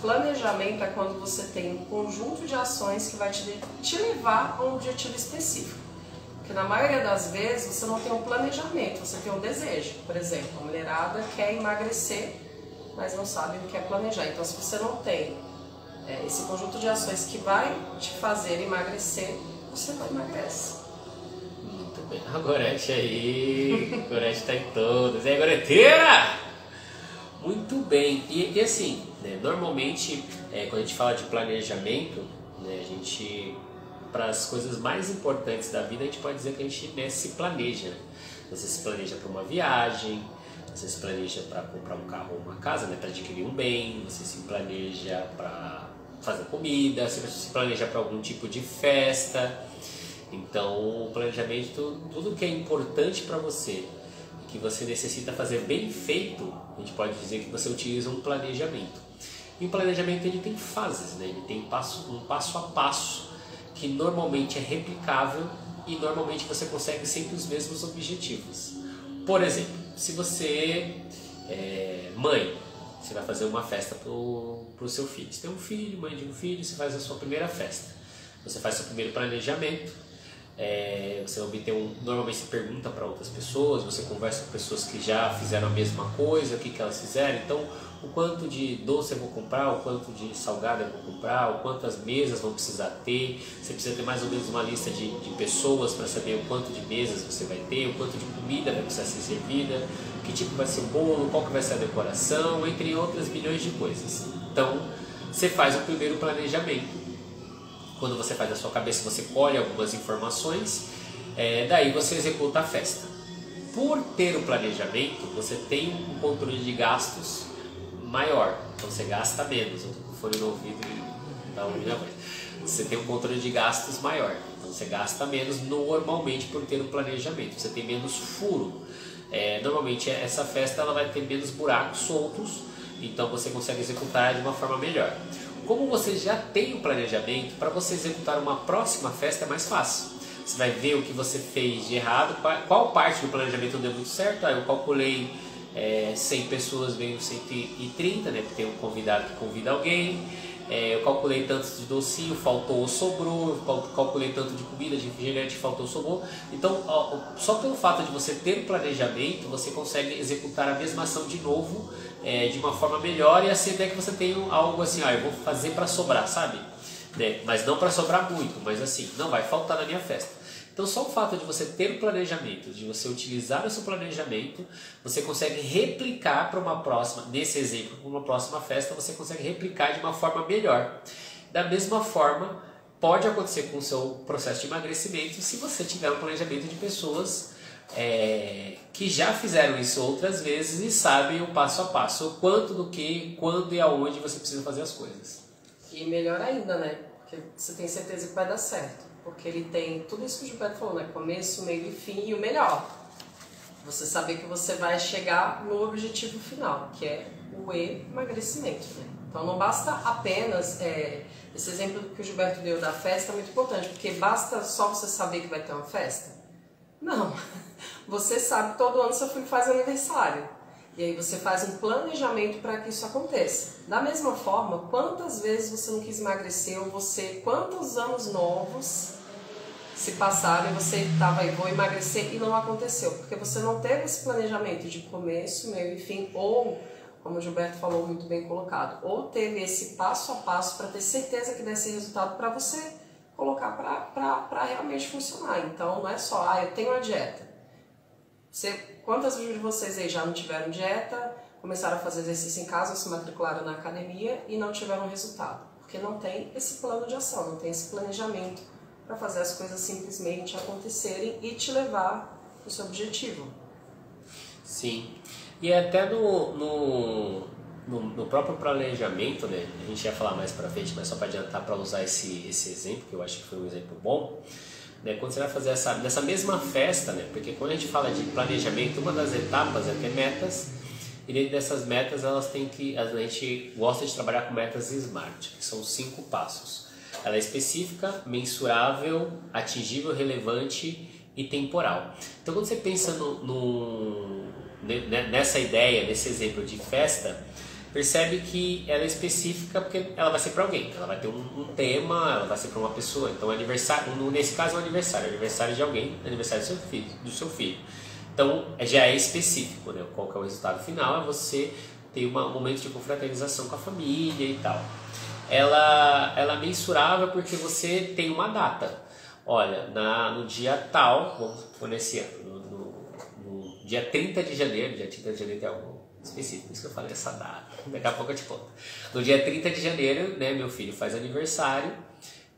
Planejamento é quando você tem um conjunto de ações que vai te levar a um objetivo específico. Porque na maioria das vezes você não tem um planejamento, você tem um desejo. Por exemplo, a mulherada quer emagrecer, mas não sabe o que é planejar. Então, se você não tem esse conjunto de ações que vai te fazer emagrecer, você não emagrece. Muito bem. A Gorete aí, a Gorete tá em todas. E aí, Goreteira? Muito bem. E assim, né, normalmente, quando a gente fala de planejamento, né, a gente, para as coisas mais importantes da vida, a gente pode dizer que a gente, né, se planeja. Né? Você se planeja para uma viagem, você se planeja para comprar um carro ou uma casa, né, para adquirir um bem, você se planeja para fazer comida, você se planeja para algum tipo de festa. Então, o planejamento, tudo que é importante para você, que você necessita fazer bem feito, a gente pode dizer que você utiliza um planejamento. E o planejamento ele tem fases, né? Ele tem um passo a passo, que normalmente é replicável e normalmente você consegue sempre os mesmos objetivos. Por exemplo, se você é mãe, você vai fazer uma festa para o seu filho. Você tem um filho, mãe de um filho, você faz a sua primeira festa. Você faz seu primeiro planejamento. Você normalmente se pergunta para outras pessoas, você conversa com pessoas que já fizeram a mesma coisa, o que elas fizeram. Então, o quanto de doce eu vou comprar, o quanto de salgado eu vou comprar, o quantas mesas vão precisar ter. Você precisa ter mais ou menos uma lista de pessoas para saber o quanto de mesas você vai ter, o quanto de comida vai precisar ser servida, que tipo vai ser o bolo, qual que vai ser a decoração, entre outras milhões de coisas. Então, você faz o primeiro planejamento. Quando você faz a sua cabeça, você colhe algumas informações, daí você executa a festa. Por ter o planejamento, você tem um controle de gastos maior, então você gasta menos. Eu tô com fone no ouvido e tá ouvindo a voz. Você tem um controle de gastos maior, então você gasta menos normalmente por ter o planejamento, você tem menos furo. Normalmente essa festa ela vai ter menos buracos soltos, então você consegue executar de uma forma melhor. Como você já tem um planejamento, para você executar uma próxima festa é mais fácil. Você vai ver o que você fez de errado, qual parte do planejamento não deu muito certo. Eu calculei 100 pessoas, veio 130, né? Porque tem um convidado que convida alguém. Eu calculei tanto de docinho, faltou ou sobrou. Calculei tanto de comida, de refrigerante, faltou ou sobrou. Então, só pelo fato de você ter um planejamento, você consegue executar a mesma ação de novo, de uma forma melhor, e assim até que você tenha algo assim, eu vou fazer para sobrar, sabe? Mas não para sobrar muito, mas assim, não vai faltar na minha festa. Então só o fato de você ter o planejamento, de você utilizar o seu planejamento, você consegue replicar para uma próxima, nesse exemplo, para uma próxima festa, você consegue replicar de uma forma melhor. Da mesma forma, pode acontecer com o seu processo de emagrecimento se você tiver um planejamento de pessoas que já fizeram isso outras vezes e sabem o passo a passo, o quanto, do que, quando e aonde você precisa fazer as coisas. E melhor ainda, né? Porque você tem certeza que vai dar certo. Porque ele tem tudo isso que o Gilberto falou, né? Começo, meio e fim, e o melhor. Você saber que você vai chegar no objetivo final, que é o emagrecimento, né? Então não basta apenas... esse exemplo que o Gilberto deu da festa é muito importante, porque basta só você saber que vai ter uma festa? Não. Você sabe que todo ano seu filho faz aniversário. E aí você faz um planejamento para que isso aconteça. Da mesma forma, quantas vezes você não quis emagrecer, ou quantos anos novos se passaram e você estava aí, vou emagrecer, e não aconteceu. Porque você não teve esse planejamento de começo, meio e fim, ou, como o Gilberto falou, muito bem colocado, ou teve esse passo a passo para ter certeza que desse resultado para você colocar para realmente funcionar. Então não é só, eu tenho uma dieta. Quantas de vocês aí já não tiveram dieta, começaram a fazer exercício em casa, se matricularam na academia e não tiveram resultado? Porque não tem esse plano de ação, não tem esse planejamento para fazer as coisas simplesmente acontecerem e te levar para o seu objetivo. Sim, e até no próprio planejamento, né? A gente ia falar mais para frente, mas só para adiantar, para usar esse exemplo, que eu acho que foi um exemplo bom. Quando você vai fazer nessa mesma festa, né? Porque quando a gente fala de planejamento, uma das etapas é ter metas, e dentro dessas metas a gente gosta de trabalhar com metas SMART, que são 5 passos. Ela é específica, mensurável, atingível, relevante e temporal. Então quando você pensa nessa ideia, nesse exemplo de festa, percebe que ela é específica porque ela vai ser para alguém, ela vai ter um tema, ela vai ser para uma pessoa. Então, aniversário, nesse caso é um aniversário de alguém, aniversário do seu filho. Então, já é específico, né? Qual que é o resultado final? É você ter um momento de confraternização com a família e tal. Ela é mensurável porque você tem uma data. Olha, no dia tal, vamos pôr nesse ano, no dia 30 de janeiro, dia 30 de janeiro tem algo específico, por isso que eu falei essa data, daqui a pouco eu te conto. No dia 30 de janeiro, né, meu filho faz aniversário,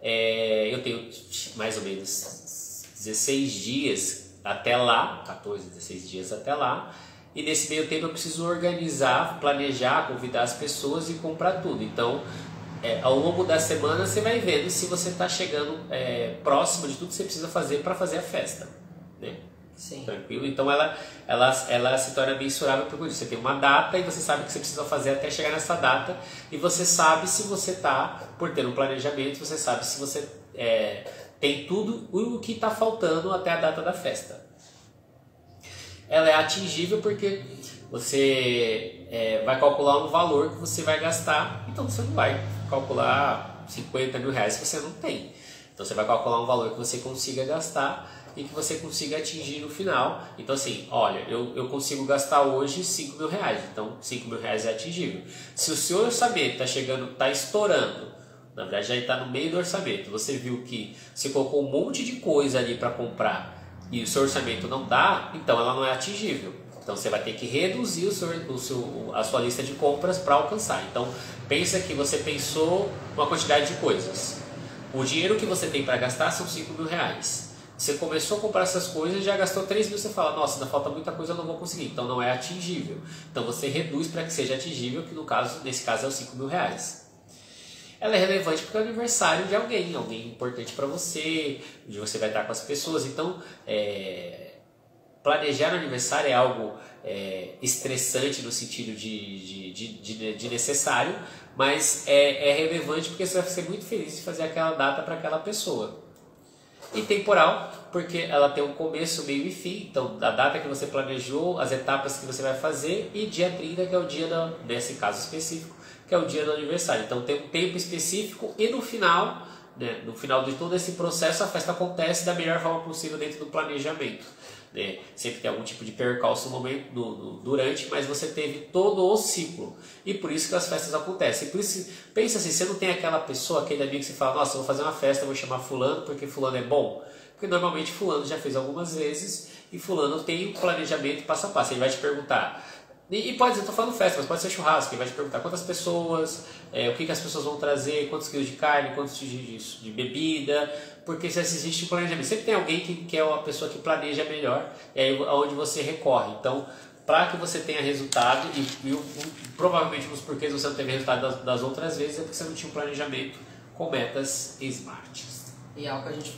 eu tenho mais ou menos 16 dias até lá, 14, 16 dias até lá, e nesse meio tempo eu preciso organizar, planejar, convidar as pessoas e comprar tudo. Então, ao longo da semana você vai vendo se você está chegando próximo de tudo que você precisa fazer para fazer a festa, né? Sim. Tranquilo? Então ela se torna mensurável porque você tem uma data e você sabe o que você precisa fazer até chegar nessa data, e você sabe se você está, por ter um planejamento, você sabe se você tem tudo o que está faltando até a data da festa. Ela é atingível porque você vai calcular um valor que você vai gastar, então você não vai calcular 50 mil reais que você não tem. Então você vai calcular um valor que você consiga gastar e que você consiga atingir no final. Então assim, olha, eu consigo gastar hoje 5 mil reais, então 5 mil reais é atingível. Se o seu orçamento está estourando, na verdade já está no meio do orçamento, você viu que você colocou um monte de coisa ali para comprar e o seu orçamento não dá, então ela não é atingível. Então você vai ter que reduzir a sua lista de compras para alcançar. Então pensa que você pensou uma quantidade de coisas. O dinheiro que você tem para gastar são 5 mil reais. Você começou a comprar essas coisas, já gastou 3 mil, você fala, nossa, ainda falta muita coisa, eu não vou conseguir. Então não é atingível. Então você reduz para que seja atingível, que nesse caso é os 5 mil reais. Ela é relevante porque é o aniversário de alguém importante para você, onde você vai estar com as pessoas. Então, planejar o aniversário é algo estressante no sentido de necessário, mas é relevante porque você vai ser muito feliz de fazer aquela data para aquela pessoa. E temporal, porque ela tem um começo, meio e fim. Então, a data que você planejou, as etapas que você vai fazer, e dia 30, que é o dia, nesse caso específico, que é o dia do aniversário. Então, tem um tempo específico e no final, né, no final de todo esse processo, a festa acontece da melhor forma possível dentro do planejamento. Né? Sempre tem algum tipo de percalço no momento, durante, mas você teve todo o ciclo. E por isso que as festas acontecem. Por isso, pensa assim, você não tem aquela pessoa, aquele amigo que você fala, nossa, eu vou fazer uma festa, vou chamar fulano porque fulano é bom. Porque normalmente fulano já fez algumas vezes e fulano tem um planejamento passo a passo. Ele vai te perguntar, e pode ser, eu estou falando festa, mas pode ser churrasco, ele vai te perguntar quantas pessoas, o que as pessoas vão trazer, quantos quilos de carne, quantos de bebida, porque se existe um planejamento. Sempre tem alguém que é uma pessoa que planeja melhor, e aí onde você recorre. Então, para que você tenha resultado, provavelmente os porquês você não teve resultado das outras vezes, é porque você não tinha um planejamento com metas SMART. E é algo que a gente